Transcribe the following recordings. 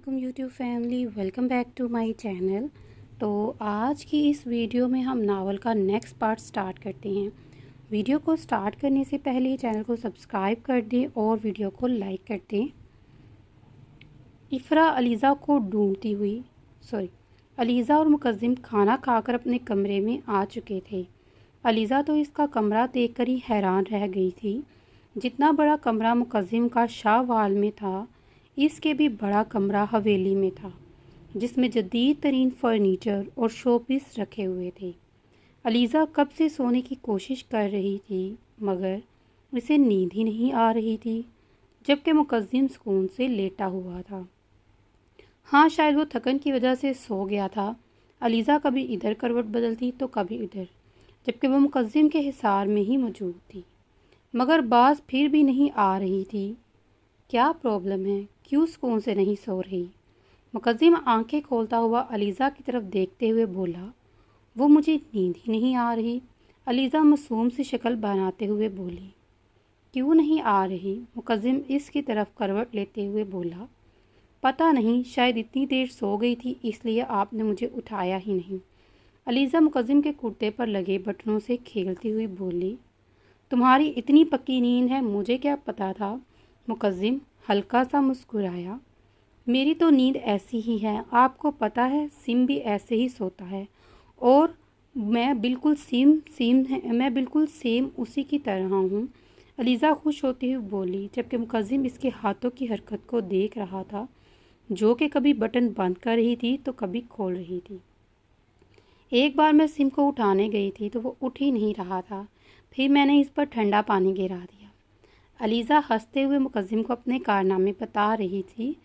वालेकुम YouTube family, welcome back to my channel. तो आज की इस वीडियो में हम नावल का नेक्स्ट पार्ट स्टार्ट करते हैं। वीडियो को स्टार्ट करने से पहले चैनल को सब्सक्राइब कर दें और वीडियो को लाइक कर दें। इफ़रा अलीज़ा को ढूंढती हुई अलीज़ा और मुकज़्ज़िम खाना खाकर अपने कमरे में आ चुके थे। अलीज़ा तो इसका कमरा देखकर ही हैरान रह गई थी। जितना बड़ा कमरा मुकज़्ज़िम का शाहवाल में था, इसके भी बड़ा कमरा हवेली में था, जिसमें जदीद तरीन फर्नीचर और शोपीस रखे हुए थे। अलीज़ा कब से सोने की कोशिश कर रही थी, मगर उसे नींद ही नहीं आ रही थी, जबकि मुकज़्ज़िम सुकून से लेटा हुआ था। हाँ, शायद वो थकन की वजह से सो गया था। अलीज़ा कभी इधर करवट बदलती तो कभी इधर, जबकि वो मुकज़्ज़िम के हिसार में ही मौजूद थी, मगर बाज फिर भी नहीं आ रही थी। क्या प्रॉब्लम है, क्यों सुकून से नहीं सो रही? मुकज़्ज़िम आंखें खोलता हुआ अलीज़ा की तरफ देखते हुए बोला, वो मुझे नींद ही नहीं आ रही। अलीज़ा मासूम सी शक्ल बनाते हुए बोली, क्यों नहीं आ रही? मुकज़्ज़िम इसकी तरफ करवट लेते हुए बोला, पता नहीं, शायद इतनी देर सो गई थी इसलिए आपने मुझे उठाया ही नहीं। अलीज़ा मुकज़्ज़िम के कुर्ते पर लगे बटनों से खेलती हुई बोली, तुम्हारी इतनी पक्की नींद है, मुझे क्या पता था। मुकज़्ज़िम हल्का सा मुस्कुराया, मेरी तो नींद ऐसी ही है, आपको पता है सिम भी ऐसे ही सोता है और मैं बिल्कुल सेम उसी की तरह हूँ। अलीज़ा खुश होती हुई बोली, जबकि मुकज़्ज़िम इसके हाथों की हरकत को देख रहा था, जो कि कभी बटन बंद कर रही थी तो कभी खोल रही थी। एक बार मैं सिम को उठाने गई थी तो वो उठ ही नहीं रहा था, फिर मैंने इस पर ठंडा पानी गिरा दिया। अलीज़ा हंसते हुए मुकज़्ज़िम को अपने कारनामे बता रही थी,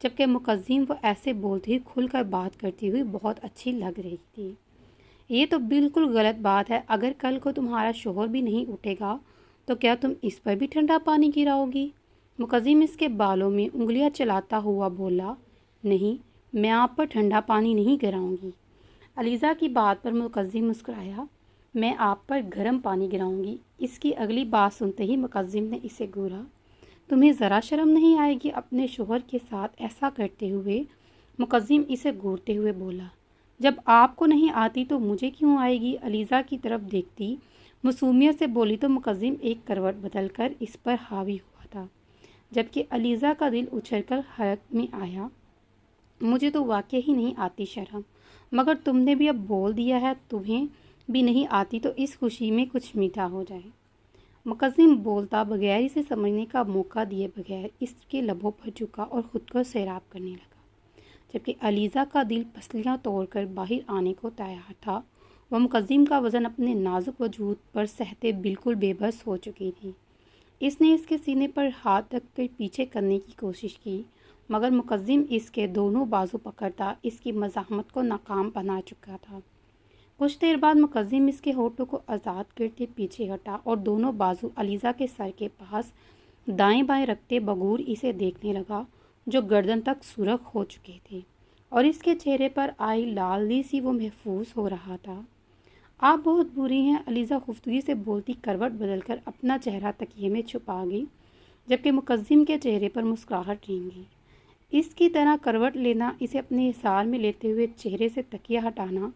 जबकि मुकज़्ज़िम वो ऐसे बोलती हुई खुलकर बात करती हुई बहुत अच्छी लग रही थी। ये तो बिल्कुल गलत बात है, अगर कल को तुम्हारा शोहर भी नहीं उठेगा तो क्या तुम इस पर भी ठंडा पानी गिराओगी? मुकज़्ज़िम इसके बालों में उंगलियां चलाता हुआ बोला, नहीं, मैं आप पर ठंडा पानी नहीं गिराऊंगी। अलीज़ा की बात पर मुकज़्ज़िम मुस्कुराया, मैं आप पर गर्म पानी गिराऊंगी। इसकी अगली बात सुनते ही मुकज़्ज़िम ने इसे घूरा, तुम्हें ज़रा शर्म नहीं आएगी अपने शोहर के साथ ऐसा करते हुए? मुकज़्ज़िम इसे घूरते हुए बोला, जब आपको नहीं आती तो मुझे क्यों आएगी? अलीज़ा की तरफ देखती मासूमियत से बोली तो मुकज़्ज़िम एक करवट बदलकर इस पर हावी हुआ था, जबकि अलीज़ा का दिल उछलकर हलक में आया, मुझे तो वाकई ही नहीं आती शर्म, मगर तुमने भी अब बोल दिया है तुम्हें भी नहीं आती तो इस खुशी में कुछ मीठा हो जाए। मुकज़्ज़िम बोलता बगैर इसे समझने का मौका दिए बगैर इसके लबों पर झुका और ख़ुद को सैराब करने लगा, जबकि अलीज़ा का दिल पसलियाँ तोड़कर बाहर आने को तैयार था। वह मुकज़्ज़िम का वज़न अपने नाजुक वजूद पर सहते बिल्कुल बेबस हो चुकी थी। इसने इसके सीने पर हाथ रख कर पीछे करने की कोशिश की, मगर मुकज़्ज़िम इसके दोनों बाजू पकड़ता इसकी मज़ाहमत को नाकाम बना चुका था। कुछ देर बाद मुकज़्ज़िम इसके होठों को आज़ाद करके पीछे हटा और दोनों बाजू अलीज़ा के सर के पास दाएं बाएं रखते बगूर इसे देखने लगा, जो गर्दन तक सुर्ख हो चुके थे और इसके चेहरे पर आई लाली सी वो महफूज हो रहा था। आप बहुत बुरी हैं, अलीज़ा खुफ्तगी से बोलती करवट बदलकर अपना चेहरा तकिए में छुपा गई, जबकि मुकज़्ज़िम के चेहरे पर मुस्कुराहट रेंगी। इसकी तरह करवट लेना, इसे अपने हिसार में लेते हुए चेहरे से तकिया हटाना,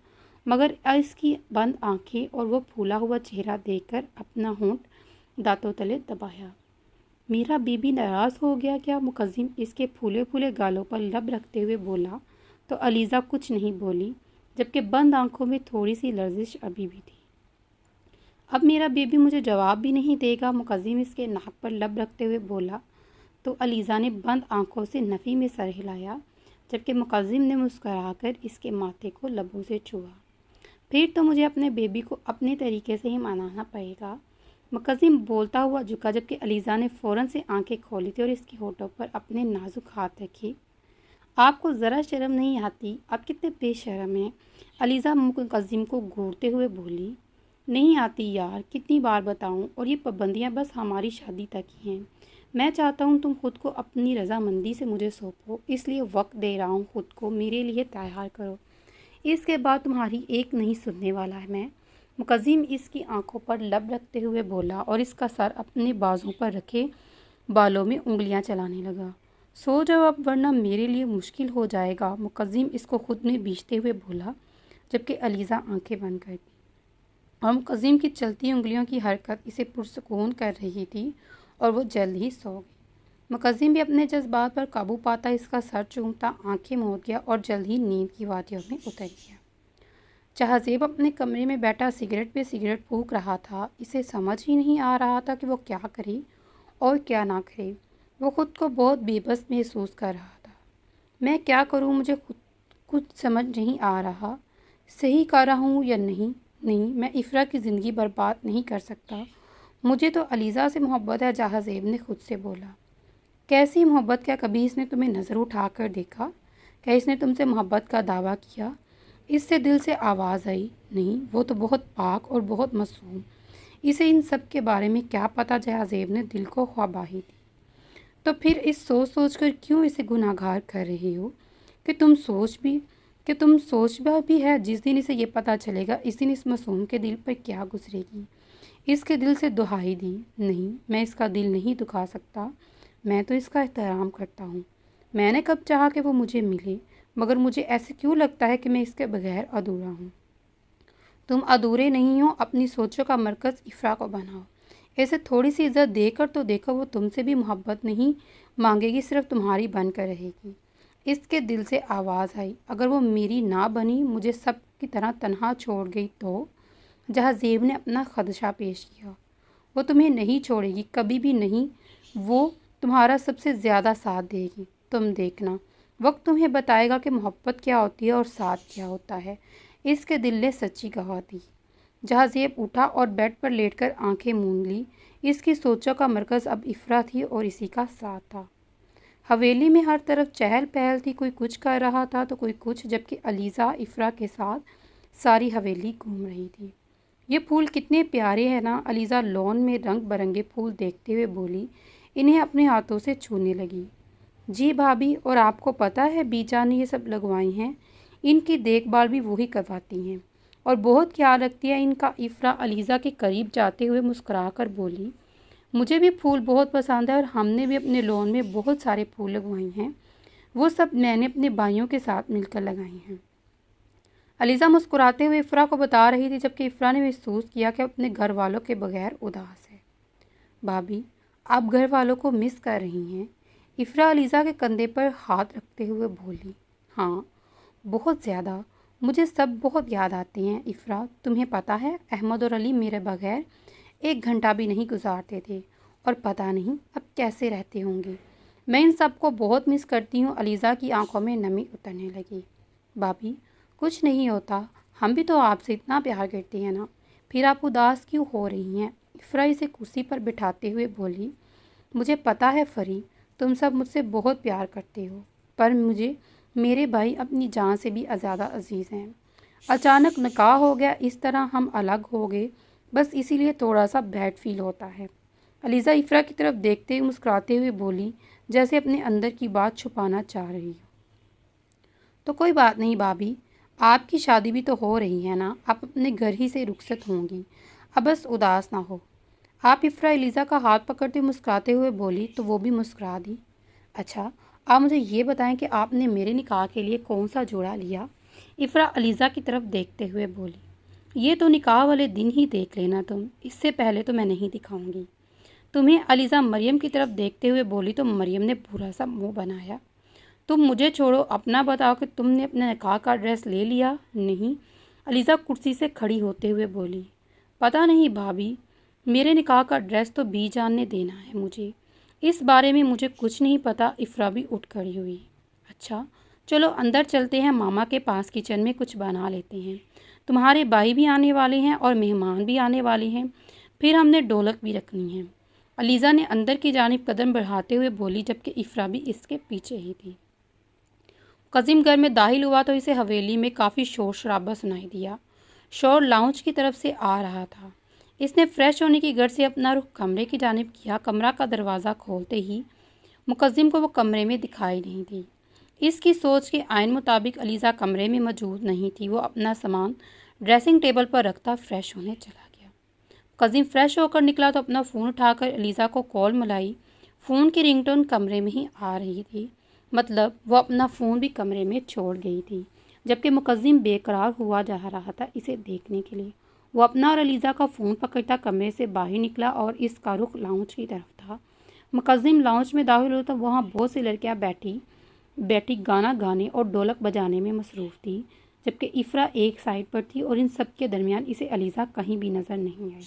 मगर इसकी बंद आंखें और वो फूला हुआ चेहरा देखकर अपना होंठ दांतों तले दबाया। मेरा बीबी नाराज़ हो गया क्या? मुकज़्ज़िम इसके फूले फूले गालों पर लब रखते हुए बोला तो अलीज़ा कुछ नहीं बोली, जबकि बंद आंखों में थोड़ी सी लर्जिश अभी भी थी। अब मेरा बेबी मुझे जवाब भी नहीं देगा, मुकज़्ज़िम इसके नाक पर लब रखते हुए बोला तो अलीज़ा ने बंद आंखों से नफ़ी में सर हिलाया, जबकि मुकज़्ज़िम ने मुस्कुराकर इसके माथे को लबों से छुआ। फिर तो मुझे अपने बेबी को अपने तरीके से ही मनाना पड़ेगा। मुकज़्ज़िम बोलता हुआ झुका, जबकि अलीज़ा ने फ़ौरन से आंखें खोली थी और इसके होठों पर अपने नाजुक हाथ रखे। आपको ज़रा शर्म नहीं आती? आप कितने बेशर्म हैं, अलीज़ा मुकज़्ज़िम को घूरते हुए बोली। नहीं आती यार, कितनी बार बताऊं, और ये पाबंदियां बस हमारी शादी तक ही हैं। मैं चाहता हूं तुम खुद को अपनी रजामंदी से मुझे सौंपो, इसलिए वक्त दे रहा हूं, खुद को मेरे लिए तैयार करो, इसके बाद तुम्हारी एक नहीं सुनने वाला है मैं। मुकज़्ज़िम इसकी आंखों पर लब रखते हुए बोला और इसका सर अपने बाजू पर रखे बालों में उंगलियां चलाने लगा। सो जाओ अब, वरना मेरे लिए मुश्किल हो जाएगा, मुकद्दिम इसको खुद में बींचते हुए बोला, जबकि अलीज़ा आंखें बंद कर दी। और मुकद्दिम की चलती उंगलियों की हरकत इसे पुरसकून कर रही थी और वो जल्द ही सो गई। मुकद्दिम भी अपने जज्बात पर काबू पाता इसका सर चूमता आंखें मूंद गया और जल्द ही नींद की वादियों में उतर गया। जहाज़ेब अपने कमरे में बैठा सिगरेट पे सिगरेट फूंक रहा था। इसे समझ ही नहीं आ रहा था कि वो क्या करे और क्या ना करे। वो खुद को बहुत बेबस महसूस कर रहा था। मैं क्या करूं, मुझे खुद कुछ समझ नहीं आ रहा, सही कर रहा हूं या नहीं। नहीं, मैं इफ़रा की ज़िंदगी बर्बाद नहीं कर सकता। मुझे तो अलीज़ा से मोहब्बत है, जहाज़ेब ने खुद से बोला। कैसी मोहब्बत? क्या कभी इसने तुम्हें नज़र उठा कर देखा? क्या इसने तुमसे मोहब्बत का दावा किया? इससे दिल से आवाज़ आई, नहीं, वो तो बहुत पाक और बहुत मासूम। इसे इन सब के बारे में क्या पता? जहाज़ेब ने दिल को ख्वाबाही दी। तो फिर इस सोच कर क्यों इसे गुनाहगार कर रही हो? कि तुम सोच भी है, जिस दिन इसे ये पता चलेगा, इस दिन इस मासूम के दिल पर क्या गुजरेगी। इसके दिल से दुहाई दी, नहीं, मैं इसका दिल नहीं दुखा सकता। मैं तो इसका एहतराम करता हूँ। मैंने कब चाहा कि वो मुझे मिले, मगर मुझे ऐसे क्यों लगता है कि मैं इसके बगैर अधूरा हूँ। तुम अधूरे नहीं हो। अपनी सोचों का मरकज़ इफ़रा को बनाओ। ऐसे थोड़ी सी इज्जत देकर तो देखो, वो तुमसे भी मोहब्बत नहीं मांगेगी, सिर्फ तुम्हारी बनकर रहेगी। इसके दिल से आवाज़ आई, अगर वो मेरी ना बनी, मुझे सब की तरह तनहा छोड़ गई तो? जहाज़ेब ने अपना खदशा पेश किया। वो तुम्हें नहीं छोड़ेगी, कभी भी नहीं। वो तुम्हारा सबसे ज़्यादा साथ देगी। तुम देखना, वक्त तुम्हें बताएगा कि मोहब्बत क्या होती है और साथ क्या होता है। इसके दिल ने सच्ची गवाह दी। जहाज़ेब उठा और बेड पर लेटकर आंखें मूंद ली। इसकी सोचों का मरकज़ अब इफ़रा थी और इसी का साथ था। हवेली में हर तरफ चहल पहल थी। कोई कुछ कर रहा था तो कोई कुछ, जबकि अलीज़ा इफ़रा के साथ सारी हवेली घूम रही थी। ये फूल कितने प्यारे हैं ना। अलीज़ा लॉन में रंग बिरंगे फूल देखते हुए बोली, इन्हें अपने हाथों से छूने लगी। जी भाभी, और आपको पता है बीजा ने ये सब लगवाई हैं। इनकी देखभाल भी वही करवाती हैं और बहुत ख्याल रखती है इनका। इफ़रा अलीज़ा के करीब जाते हुए मुस्कुराकर बोली, मुझे भी फूल बहुत पसंद है और हमने भी अपने लॉन में बहुत सारे फूल लगवाए हैं। वो सब मैंने अपने भाइयों के साथ मिलकर लगाए हैं। अलीज़ा मुस्कुराते हुए इफ़रा को बता रही थी, जबकि इफ़रा ने महसूस किया कि अपने घर वालों के बगैर उदास है। भाभी, आप घर वालों को मिस कर रही हैं? इफ़रा अलीज़ा के कंधे पर हाथ रखते हुए बोली। हाँ, बहुत ज़्यादा। मुझे सब बहुत याद आते हैं इफ़रा। तुम्हें पता है, अहमद और अली मेरे बगैर एक घंटा भी नहीं गुजारते थे और पता नहीं अब कैसे रहते होंगे। मैं इन सब को बहुत मिस करती हूँ। अलीज़ा की आंखों में नमी उतरने लगी। भाभी, कुछ नहीं होता, हम भी तो आपसे इतना प्यार करते हैं ना, फिर आप उदास क्यों हो रही हैं? इफ़रा इसे कुर्सी पर बिठाते हुए बोली, मुझे पता है फरी, तुम सब मुझसे बहुत प्यार करते हो, पर मुझे मेरे भाई अपनी जान से भी ज़्यादा अजीज़ हैं। अचानक निकाह हो गया, इस तरह हम अलग हो गए, बस इसीलिए थोड़ा सा बैड फील होता है। अलीज़ा इफ़रा की तरफ देखते हुए मुस्कुराते हुए बोली, जैसे अपने अंदर की बात छुपाना चाह रही हो। तो कोई बात नहीं भाभी, आपकी शादी भी तो हो रही है ना, आप अपने घर ही से रुखसत होंगी, अब बस उदास ना हो। आप इफ़रा एलिज़ा का हाथ पकड़ते मुस्कुराते हुए बोली तो वो भी मुस्कुरा दी। अच्छा, आप मुझे ये बताएं कि आपने मेरे निकाह के लिए कौन सा जोड़ा लिया? इफ़रा अलीज़ा की तरफ देखते हुए बोली, ये तो निकाह वाले दिन ही देख लेना तुम, इससे पहले तो मैं नहीं दिखाऊंगी तुम्हें। अलीज़ा मरियम की तरफ देखते हुए बोली तो मरियम ने बुरा सा मुँह बनाया। तुम मुझे छोड़ो, अपना बताओ कि तुमने अपने निकाह का ड्रेस ले लिया? नहीं, अलीज़ा कुर्सी से खड़ी होते हुए बोली, पता नहीं भाभी, मेरे निकाह का ड्रेस तो बी जान ने देना है मुझे, इस बारे में मुझे कुछ नहीं पता। इफ़रा भी उठ खड़ी हुई। अच्छा, चलो अंदर चलते हैं, मामा के पास किचन में कुछ बना लेते हैं। तुम्हारे भाई भी आने वाले हैं और मेहमान भी आने वाले हैं, फिर हमने ढोलक भी रखनी है। अलीज़ा ने अंदर की जानिब कदम बढ़ाते हुए बोली, जबकि इफ़रा भी इसके पीछे ही थी। कज़िम घर में दाखिल हुआ तो इसे हवेली में काफ़ी शोर शराबा सुनाई दिया। शोर लाउंज की तरफ से आ रहा था। इसने फ्रेश होने की गर्ज से अपना रुख कमरे की जानिब किया। कमरा का दरवाज़ा खोलते ही मुकद्दिम को वो कमरे में दिखाई नहीं दी। इसकी सोच के आइन मुताबिक अलीज़ा कमरे में मौजूद नहीं थी। वो अपना सामान ड्रेसिंग टेबल पर रखता फ्रेश होने चला गया। कज़िम फ्रेश होकर निकला तो अपना फ़ोन उठाकर अलीज़ा को कॉल मिलाई। फ़ोन की रिंगटोन कमरे में ही आ रही थी, मतलब वो अपना फ़ोन भी कमरे में छोड़ गई थी, जबकि मुकद्दिम बेकरार हुआ जा रहा था इसे देखने के लिए। वो अपना और अलीज़ा का फ़ोन पकड़ता कमरे से बाहर निकला और इसका रुख लाउंज की तरफ था। मुकद्दिम लाउंज में दाखिल होता वहाँ बहुत सी लड़कियाँ बैठी बैठी गाना गाने और ढोलक बजाने में मसरूफ़ थी, जबकि इफ़रा एक साइड पर थी और इन सब के दरमियान इसे अलीज़ा कहीं भी नज़र नहीं आई।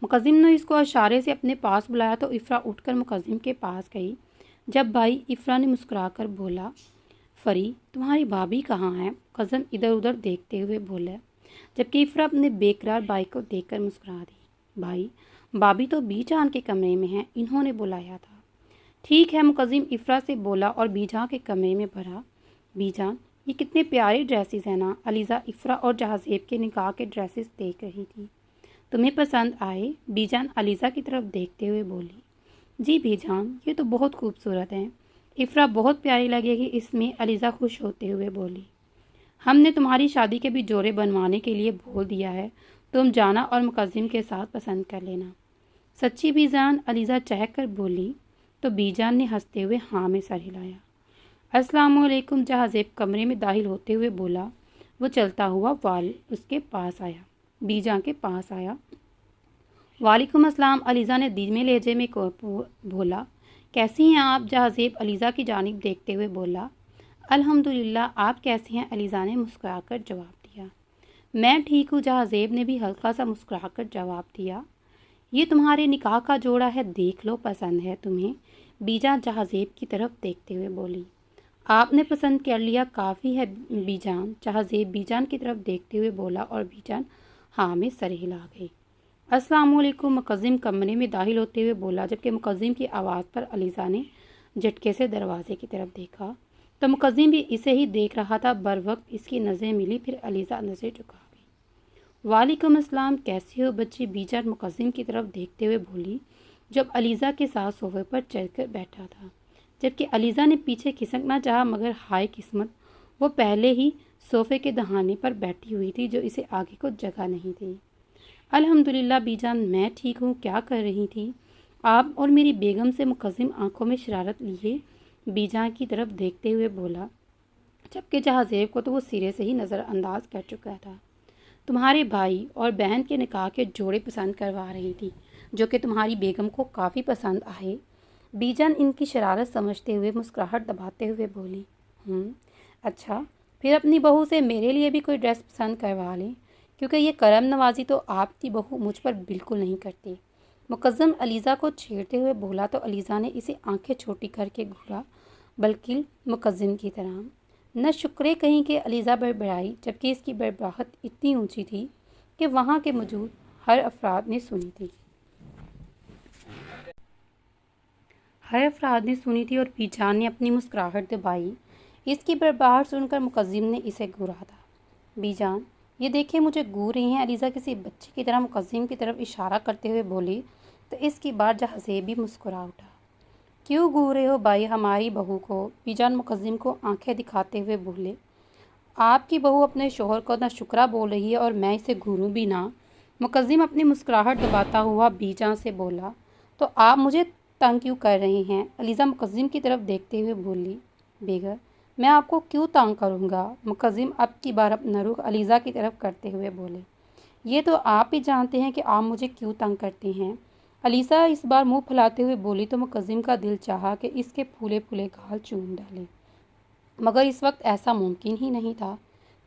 मुकद्दिम ने इसको इशारे से अपने पास बुलाया तो इफ़रा उठकर मुकद्दिम के पास गई। जब भाई इफ़रा ने मुस्कुराकर बोला, फरी तुम्हारी भाभी कहाँ है? मुकद्दिम इधर उधर देखते हुए बोला, जबकि इफ़रा अपने बेकरार भाई को देखकर मुस्कुरा दी। भाई भाभी तो बीजान के कमरे में हैं, इन्होंने बुलाया था। ठीक है, मुकद्दिम इफ़रा से बोला और बीजान के कमरे में भरा। बीजान ये कितने प्यारे ड्रेसेस हैं ना। अलीज़ा इफ़रा और जहाज़ेब के निकाह के ड्रेसेस देख रही थी। तुम्हें पसंद आए? बीजान अलीज़ा की तरफ देखते हुए बोली। जी बीजान ये तो बहुत खूबसूरत हैं। इफ़रा बहुत प्यारी लगेगी इसमें, अलीज़ा खुश होते हुए बोली। हमने तुम्हारी शादी के भी जोड़े बनवाने के लिए बोल दिया है, तुम जाना और मुकद्दिम के साथ पसंद कर लेना। सच्ची बीजान? अलीज़ा चहक कर बोली। तो बीजान ने हंसते हुए हाँ में सर हिलाया। अस्सलामुअलैकुम, जहाज़ेब कमरे में दाखिल होते हुए बोला। वो चलता हुआ उसके पास आया, बीजान के पास आया। वालेकुम अस्सलाम, अलीज़ा ने धीमे लहजे में बोला। कैसी हैं आप? जहाज़ेब अलीज़ा की जानिब देखते हुए बोला। अल्हम्दुलिल्लाह, आप कैसी हैं? अलीज़ा ने मुस्कुराकर जवाब दिया। मैं ठीक हूँ, जहाज़ेब ने भी हल्का सा मुस्कुराकर जवाब दिया। ये तुम्हारे निकाह का जोड़ा है, देख लो पसंद है तुम्हें? बीजान जहाज़ेब की तरफ देखते हुए बोली। आपने पसंद कर लिया, काफ़ी है बीजान, जहाज़ेब बीजान की तरफ देखते हुए बोला और बीजान हाँ में सर हिला गई। अस्सलामुअलैकुम, मुकद्दिम कमरे में दाखिल होते हुए बोला, जबकि मुकद्दिम की आवाज़ पर अलीज़ा ने झटके से दरवाजे की तरफ देखा तो मुकद्दिम भी इसे ही देख रहा था। बर वक्त इसकी नज़रें मिली, फिर अलीज़ा नज़रें झुका गई। वालेकुम अस्सलाम, कैसी हो बच्ची? बीजान मुकद्दिम की तरफ देखते हुए बोली, जब अलीज़ा के साथ सोफे पर चढ़कर बैठा था, जबकि अलीज़ा ने पीछे खिसकना चाहा, मगर हाय किस्मत, वो पहले ही सोफे के दहाने पर बैठी हुई थी, जो इसे आगे को जगह नहीं थी। अल्हम्दुलिल्लाह बीजान, मैं ठीक हूँ, क्या कर रही थी आप और मेरी बेगम से? मुकद्दिम आंखों में शरारत लिए बीजान की तरफ देखते हुए बोला, जबकि जहाज़ेब को तो वो सिरे से ही नज़रअंदाज कर चुका था। तुम्हारे भाई और बहन के निकाह के जोड़े पसंद करवा रही थी, जो कि तुम्हारी बेगम को काफ़ी पसंद आए। बीजान इनकी शरारत समझते हुए मुस्कुराहट दबाते हुए बोली। अच्छा, फिर अपनी बहू से मेरे लिए भी कोई ड्रेस पसंद करवा लें, क्योंकि ये करम नवाजी तो आपकी बहू मुझ पर बिल्कुल नहीं करती। मुकद्दिम अलीज़ा को छेड़ते हुए बोला तो अलीज़ा ने इसे आंखें छोटी करके घूरा, बल्कि मुकद्दिम की तरह। न शुक्रे कहीं कि अलीज़ा बड़बड़ाई, जबकि इसकी बड़बड़ाहट इतनी ऊंची थी कि वहाँ के मौजूद हर अफराद ने सुनी थी और बीजान ने अपनी मुस्कुराहट दबाई। इसकी बड़बड़ाहट सुनकर मुकद्दिम ने इसे घूरा था। बीजान ये देखे मुझे घूर रही हैं, अलीज़ा किसी बच्चे की तरह मुकद्दिम की तरफ इशारा करते हुए बोली तो इसकी बात जहाज़ेब भी मुस्कुरा उठा। क्यों घूर रहे हो भाई हमारी बहू को? बीजान मुकद्दिम को आंखें दिखाते हुए बोले। आपकी बहू अपने शोहर को ना शुक्रा बोल रही है और मैं इसे घूरूं भी ना। मुकद्दिम अपनी मुस्कुराहट दबाता हुआ बीजान से बोला। तो आप मुझे तंग क्यों कर रहे हैं? अलीज़ा मुकद्दिम की तरफ देखते हुए बोली। बेगर मैं आपको क्यों तंग करूँगा? मुकद्दिम अब की बार अपना रुख अलीज़ा की तरफ करते हुए बोले। ये तो आप ही जानते हैं कि आप मुझे क्यों तंग करते हैं। अलीज़ा इस बार मुंह फुलाते हुए बोली तो मुकद्दिम का दिल चाहा कि इसके फूले फूले गाल चूम डाले, मगर इस वक्त ऐसा मुमकिन ही नहीं था।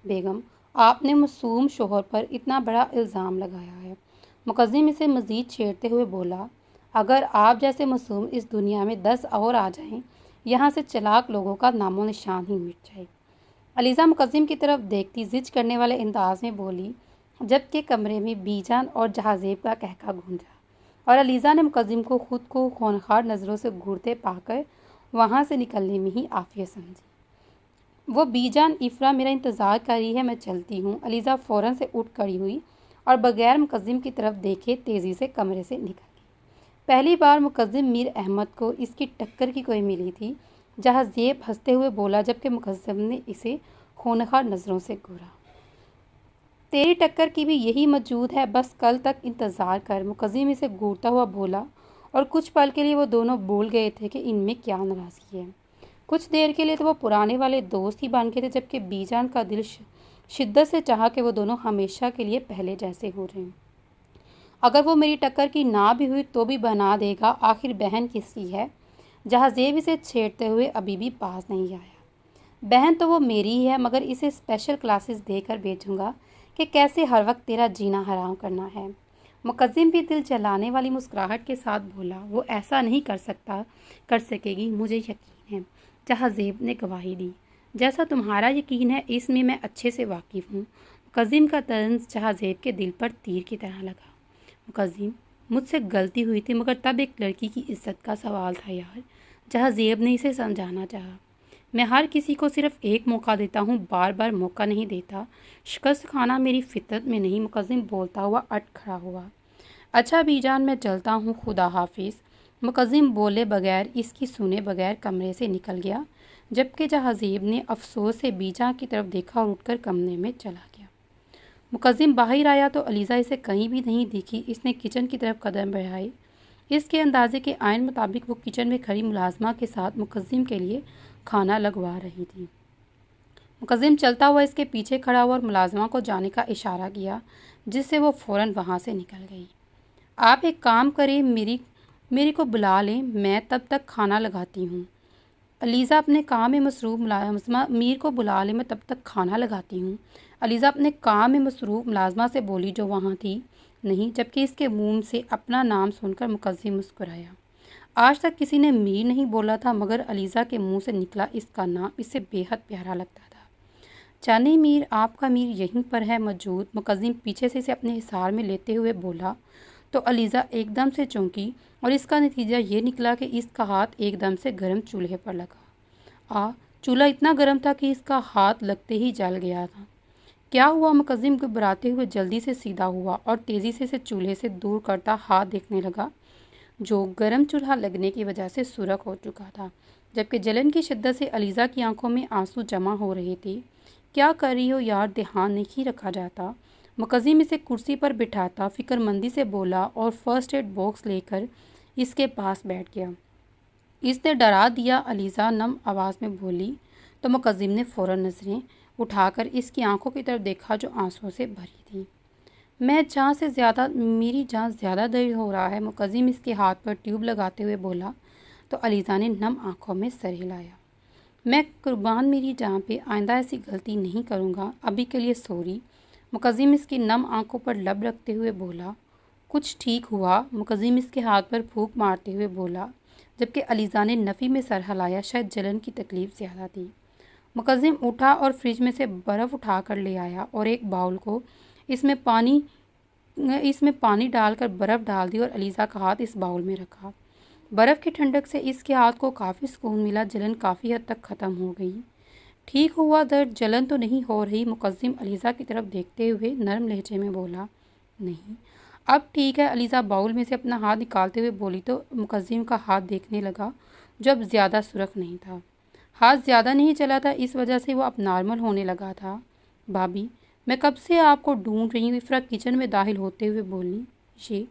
बेगम आपने मासूम शोहर पर इतना बड़ा इल्ज़ाम लगाया है। मुकद्दिम इसे मज़ीद छेड़ते हुए बोला। अगर आप जैसे मासूम इस दुनिया में 10 और आ जाएं, यहाँ से चलाक लोगों का नामो निशान ही मिट जाए। अलीज़ा मुकद्दिम की तरफ देखती जिद करने वाले अंदाज में बोली, जबकि कमरे में बीजान और जहाज़ेब का कहका गूंजा और अलीज़ा ने मुकद्दिम को खुद को खूंखार नज़रों से घूरते पाकर वहाँ से निकलने में ही आफियत समझी। वो बीजान, इफ़रा मेरा इंतज़ार कर रही है, मैं चलती हूँ। अलीज़ा फ़ौरन से उठ खड़ी हुई और बगैर मुकद्दिम की तरफ देखे तेज़ी से कमरे से निकल गई। पहली बार मुकद्दिम मीर अहमद को इसकी टक्कर की कोई मिली थी। जहाज़ेब हंसते हुए बोला, जबकि मुकद्दिम ने इसे खूंखार नज़रों से घूरा। तेरी टक्कर की भी यही मौजूद है, बस कल तक इंतज़ार कर। मुकद्दिम इसे घूरता हुआ बोला اور کچھ پل کے لیے وہ دونوں بھول گئے تھے کہ ان میں کیا ناراضگی ہے۔ کچھ دیر کے لیے تو وہ پرانے والے دوست ہی بن گئے تھے، جبکہ بی جان کا دل شدت سے چاہا کہ وہ دونوں ہمیشہ کے لیے پہلے جیسے ہو جائیں۔ اگر وہ میری ٹکر کی نہ بھی ہوئی تو بھی بنا دے گا، آخر بہن کس کی ہے؟ جہاں زیب اسے چھیڑتے ہوئے ابھی بھی پاس نہیں آیا۔ بہن تو وہ میری ہی ہے، مگر اسے اسپیشل کلاسز دے کر بھیجوں گا کہ کیسے ہر وقت تیرا جینا حرام کرنا ہے۔ مقدم بھی دل جلانے والی مسکراہٹ کے ساتھ بولا، وہ ایسا نہیں کر سکے گی، مجھے یقین ہے۔ جہاں زیب نے گواہی دی، جیسا تمہارا یقین ہے اس میں اچھے سے واقف ہوں۔ مقدم کا طنز جہاں زیب کے دل پر تیر کی طرح لگا۔ مقدم، مجھ سے غلطی ہوئی تھی، مگر تب ایک لڑکی کی عزت کا سوال تھا یار۔ جہاں زیب نے اسے سمجھانا چاہا، میں ہر کسی کو صرف ایک موقع دیتا ہوں، بار بار موقع نہیں دیتا۔ شکست کھانا میری فطرت میں نہیں۔ مقدم بولتا ہوا اٹھ کھڑا ہوا۔ اچھا بی جان، میں چلتا ہوں، خدا حافظ۔ مقدم بولے بغیر، اس کی سنے بغیر کمرے سے نکل گیا، جبکہ جہاں زیب نے افسوس سے بی جان کی طرف دیکھا اور اٹھ کر کمرے میں چلا گیا۔ مقدم باہر آیا تو علیزہ اسے کہیں بھی نہیں دکھی۔ اس نے کچن کی طرف قدم بڑھائے۔ اس کے اندازے کے عین مطابق وہ کچن میں کھڑی ملازمہ کے ساتھ مقدم کے لیے کھانا لگوا رہی تھی۔ مقدم چلتا ہوا اس کے پیچھے کھڑا ہوا اور ملازمہ کو جانے کا اشارہ کیا، جس سے وہ فوراً وہاں سے نکل گئی۔ آپ ایک کام کریں، میری کو بلا لیں، میں تب تک کھانا لگاتی ہوں۔ علیزہ اپنے کام میں مصروف میر کو بلا لیں، میں تب تک کھانا لگاتی ہوں۔ علیزہ اپنے کام میں مصروف ملازمہ سے بولی جو وہاں تھی نہیں، جبکہ اس کے منہ سے اپنا نام سن کر مقدم مسکرایا۔ آج تک کسی نے میر نہیں بولا تھا، مگر علیزہ کے منہ سے نکلا اس کا نام اسے بے حد پیارا لگتا تھا۔ جانے میر، آپ کا میر یہیں پر ہے موجود؟ مقدم پیچھے سے اسے اپنے حصار میں لیتے ہوئے بولا تو علیزہ ایک دم سے چونکی، اور اس کا نتیجہ یہ نکلا کہ اس کا ہاتھ ایک دم سے گرم چولہے پر لگا۔ چولہا اتنا گرم تھا کہ اس کا ہاتھ لگتے ہی جل گیا تھا۔ کیا ہوا؟ مقدم گھبراتے ہوئے جلدی سے سیدھا ہوا اور تیزی سے اسے چولہے سے دور کرتا ہاتھ دیکھنے لگا، جو گرم چولہا لگنے کی وجہ سے سرخ ہو چکا تھا، جبکہ جلن کی شدت سے علیزہ کی آنکھوں میں آنسو جمع ہو رہے تھے۔ کیا کر رہی ہو یار، دھیان نہیں رکھا جاتا؟ مقدم اسے کرسی پر بٹھاتا فکر مندی سے بولا اور فرسٹ ایڈ باکس لے کر اس کے پاس بیٹھ گیا۔ اس نے ڈرا دیا، علیزہ نم آواز میں بولی تو مقدم نے فوراً نظریں اٹھا کر اس کی آنکھوں کی طرف دیکھا جو آنسوؤں سے بھری تھی۔ میری جان زیادہ درد ہو رہا ہے، مقدم اس کے ہاتھ پر ٹیوب لگاتے ہوئے بولا تو علیزہ نے نم آنکھوں میں سر ہلایا۔ میں قربان میری جان پہ، آئندہ ایسی غلطی نہیں کروں گا، ابھی کے لیے سوری۔ مقدم اس کی نم آنکھوں پر لب رکھتے ہوئے بولا۔ کچھ ٹھیک ہوا؟ مقدم اس کے ہاتھ پر پھونک مارتے ہوئے بولا، جبکہ علیزہ نے نفی میں سر ہلایا، شاید جلن کی تکلیف زیادہ تھی۔ مقدم اٹھا اور فریج میں سے برف اٹھا کر لے آیا اور ایک باؤل کو اس میں پانی ڈال کر برف ڈال دی اور علیزہ کا ہاتھ اس باؤل میں رکھا۔ برف کی ٹھنڈک سے اس کے ہاتھ کو کافی سکون ملا، جلن کافی حد تک ختم ہو گئی۔ ٹھیک ہوا درد؟ جلن تو نہیں ہو رہی؟ مقدم علیزہ کی طرف دیکھتے ہوئے نرم لہجے میں بولا۔ نہیں، اب ٹھیک ہے۔ علیزہ باؤل میں سے اپنا ہاتھ نکالتے ہوئے بولی تو مقدم کا ہاتھ دیکھنے لگا، جو اب زیادہ سرخ نہیں تھا۔ ہاتھ زیادہ نہیں چلا تھا، اس وجہ سے وہ اب نارمل ہونے لگا تھا۔ بھابھی، میں کب سے آپ کو ڈھونڈ رہی ہوں، افرا کچن میں داخل ہوتے ہوئے بولی۔ یہ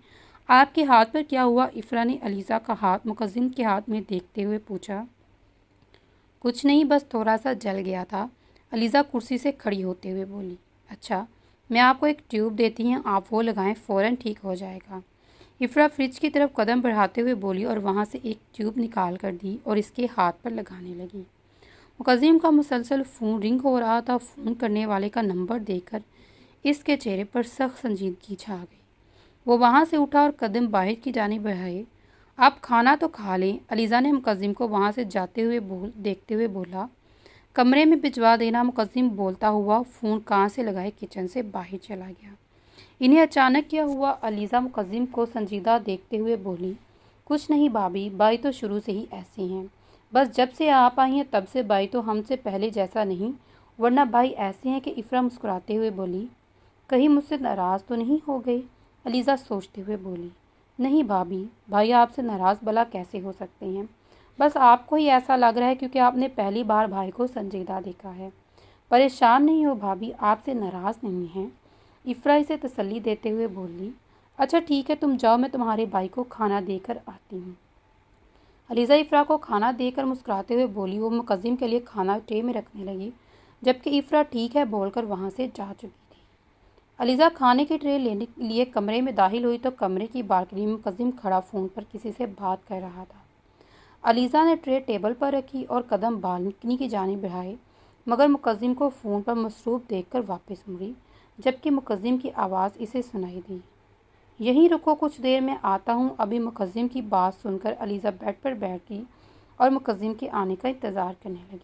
آپ کے ہاتھ پر کیا ہوا؟ افرا نے علیزہ کا ہاتھ مقدم کے ہاتھ میں دیکھتے ہوئے پوچھا۔ کچھ نہیں، بس تھوڑا سا جل گیا تھا، علیزہ کرسی سے کھڑی ہوتے ہوئے بولی۔ اچھا، میں آپ کو ایک ٹیوب دیتی ہوں، آپ وہ لگائیں، فوراً ٹھیک ہو جائے گا۔ افرا فریج کی طرف قدم بڑھاتے ہوئے بولی اور وہاں سے ایک ٹیوب نکال کر دی اور اس کے ہاتھ پر لگانے لگی۔ مقدم کا مسلسل فون رنگ ہو رہا تھا۔ فون کرنے والے کا نمبر دیکھ کر اس کے چہرے پر سخت سنجیدگی چھا گئی۔ وہ وہاں سے اٹھا اور قدم باہر کی جانب بڑھائے۔ آپ کھانا تو کھا لیں، علیزہ نے مقدم کو وہاں سے جاتے ہوئے دیکھتے ہوئے بولا۔ کمرے میں بھجوا دینا، مقدم بولتا ہوا فون کان سے لگائے کچن سے باہر چلا گیا۔ انہیں اچانک کیا ہوا؟ علیزہ مقدم کو سنجیدہ دیکھتے ہوئے بولی۔ کچھ نہیں بھابھی، بھائی تو شروع سے ہی ایسے ہیں، بس جب سے آپ آئی ہیں تب سے بھائی تو ہم سے پہلے جیسا نہیں، ورنہ بھائی ایسے ہیں کہ افرا مسکراتے ہوئے بولی۔ کہیں مجھ سے ناراض تو نہیں ہو گئے؟ علیزہ سوچتے ہوئے بولی۔ نہیں بھابھی، بھائی آپ سے ناراض بھلا کیسے ہو سکتے ہیں؟ بس آپ کو ہی ایسا لگ رہا ہے کیونکہ آپ نے پہلی بار بھائی کو سنجیدہ دیکھا ہے۔ پریشان نہیں ہو بھابھی، آپ سے ناراض نہیں ہیں، افرا اسے تسلی دیتے ہوئے بولی۔ اچھا ٹھیک ہے تم جاؤ، میں تمہارے بھائی کو کھانا دے کر آتی ہوں۔ علیزہ افرا کو کھانا دے کر مسکراتے ہوئے بولی۔ وہ مقدم کے لیے کھانا ٹرے میں رکھنے لگی جبکہ افرا ٹھیک ہے بول کر وہاں سے جا چکی تھی۔ علیزہ کھانے کی ٹرے لینے کے لیے کمرے میں داخل ہوئی تو کمرے کی بالکنی میں مقدم کھڑا فون پر کسی سے بات کر رہا تھا۔ علیزہ نے ٹرے ٹیبل پر رکھی اور قدم بالکنی کی جانب بڑھائے مگر مقدم کو فون پر مصروف دیکھ کر واپس مڑی جبکہ مقدم کی آواز اسے سنائی دی۔ یہیں رکو، کچھ دیر میں آتا ہوں۔ ابھی مقدم کی بات سن کر علیزہ بیڈ پر بیٹھ گئی اور مقدم کے آنے کا انتظار کرنے لگی۔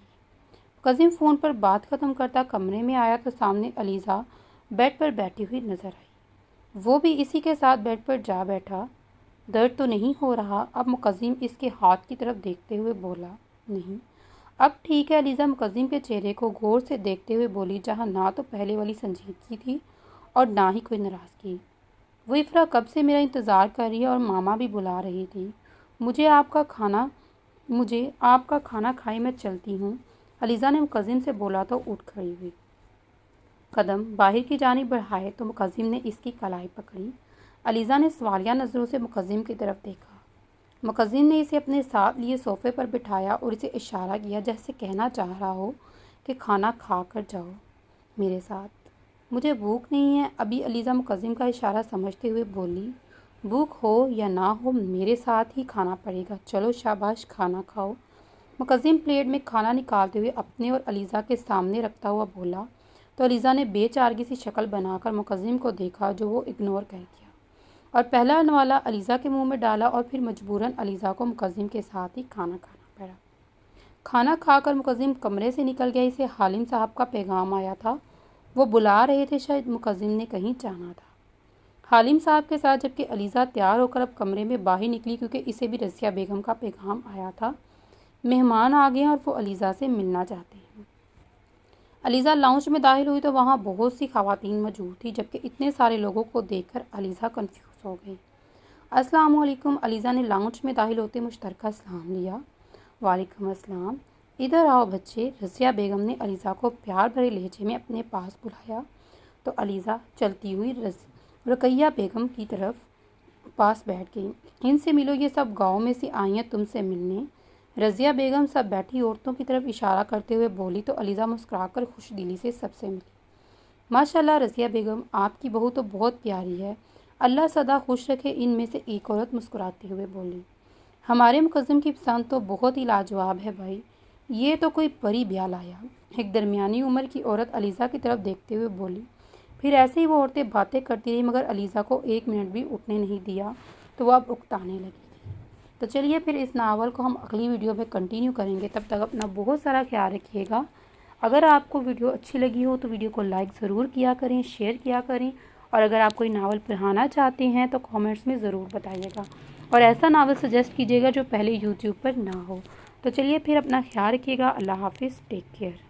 مقدم فون پر بات ختم کرتا کمرے میں آیا تو سامنے علیزہ بیڈ پر بیٹھی ہوئی نظر آئی۔ وہ بھی اسی کے ساتھ بیڈ پر جا بیٹھا۔ درد تو نہیں ہو رہا؟ اب مقدم اس کے ہاتھ کی طرف دیکھتے ہوئے بولا۔ نہیں، اب ٹھیک ہے۔ علیزہ مقدم کے چہرے کو غور سے دیکھتے ہوئے بولی، جہاں نہ تو پہلے والی سنجیدگی تھی اور نہ ہی کوئی ناراضگی۔ وہ افرا کب سے میرا انتظار کر رہی ہے اور ماما بھی بلا رہی تھی۔ مجھے آپ کا کھانا کھائے میں چلتی ہوں، علیزہ نے مقدم سے بولا تو اٹھ کھڑی ہوئی۔ قدم باہر کی جانب بڑھائے تو مقدم نے اس کی کلائی پکڑی۔ علیزہ نے سوالیہ نظروں سے مقدم کی طرف دیکھا۔ مقدم نے اسے اپنے ساتھ لیے صوفے پر بٹھایا اور اسے اشارہ کیا جیسے کہنا چاہ رہا ہو کہ کھانا کھا کر جاؤ میرے ساتھ۔ مجھے بھوک نہیں ہے ابھی، علیزہ مقدم کا اشارہ سمجھتے ہوئے بولی۔ بھوک ہو یا نہ ہو میرے ساتھ ہی کھانا پڑے گا، چلو شاباش کھانا کھاؤ۔ مقدم پلیٹ میں کھانا نکالتے ہوئے اپنے اور علیزہ کے سامنے رکھتا ہوا بولا تو علیزہ نے بے چارگی سی شکل بنا کر مقدم کو دیکھا جو وہ اگنور کر دیا اور پہلا نوالا علیزہ کے منہ میں ڈالا اور پھر مجبوراً علیزہ کو مقدم کے ساتھ ہی کھانا کھانا پڑا۔ کھانا کھا کر مقدم کمرے سے نکل گیا۔ اسے حالم صاحب کا پیغام آیا تھا، وہ بلا رہے تھے، شاید مقدم نے کہیں جانا تھا۔ حالم صاحب کے ساتھ جبکہ علیزہ تیار ہو کر اب کمرے میں باہر نکلی کیونکہ اسے بھی رضیہ بیگم کا پیغام آیا تھا، مہمان آ گئے ہیں اور وہ علیزہ سے ملنا چاہتے ہیں۔ علیزہ لاؤنج میں داخل ہوئی تو وہاں بہت سی خواتین موجود تھیں جبکہ اتنے سارے لوگوں کو دیکھ کر علیزہ کنفیوز ہو گئی۔ السلام علیکم، علیزہ نے لاؤنج میں داخل ہوتے مشترکہ سلام لیا۔ وعلیکم السلام، ادھر آؤ بچے۔ رضیہ بیگم نے علیزہ کو پیار بھرے لہجے میں اپنے پاس بلایا تو علیزہ چلتی ہوئی رقیہ بیگم کی طرف پاس بیٹھ گئی۔ ان سے ملو، یہ سب گاؤں میں سے آئی ہیں تم سے ملنے۔ رضیہ بیگم سب بیٹھی عورتوں کی طرف اشارہ کرتے ہوئے بولی تو علیزہ مسکرا کر خوش دلی سے سب سے ملی۔ ماشاءاللہ رضیہ بیگم، آپ کی بہو تو بہت پیاری ہے، اللہ سدا خوش رکھے۔ ان میں سے ایک عورت مسکراتے ہوئے بولی۔ ہمارے مقدم کی پسند تو بہت ہی لاجواب ہے بھائی، یہ تو کوئی پری بیاہ لایا، ایک درمیانی عمر کی عورت علیزہ کی طرف دیکھتے ہوئے بولی۔ پھر ایسے ہی وہ عورتیں باتیں کرتی رہی مگر علیزہ کو ایک منٹ بھی اٹھنے نہیں دیا تو وہ اب اکتانے لگی تھی۔ تو چلیے پھر اس ناول کو ہم اگلی ویڈیو میں کنٹینیو کریں گے، تب تک اپنا بہت سارا خیال رکھیے گا۔ اگر آپ کو ویڈیو اچھی لگی ہو تو ویڈیو کو لائک ضرور کیا کریں، شیئر کیا کریں، اور اگر آپ کوئی ناول پڑھانا چاہتے ہیں تو کامنٹس میں ضرور بتائیے گا اور ایسا ناول سجیسٹ کیجیے گا جو پہلے یوٹیوب پر نہ ہو۔ تو چلیے پھر اپنا خیال رکھیے گا، اللہ حافظ، ٹیک کیئر۔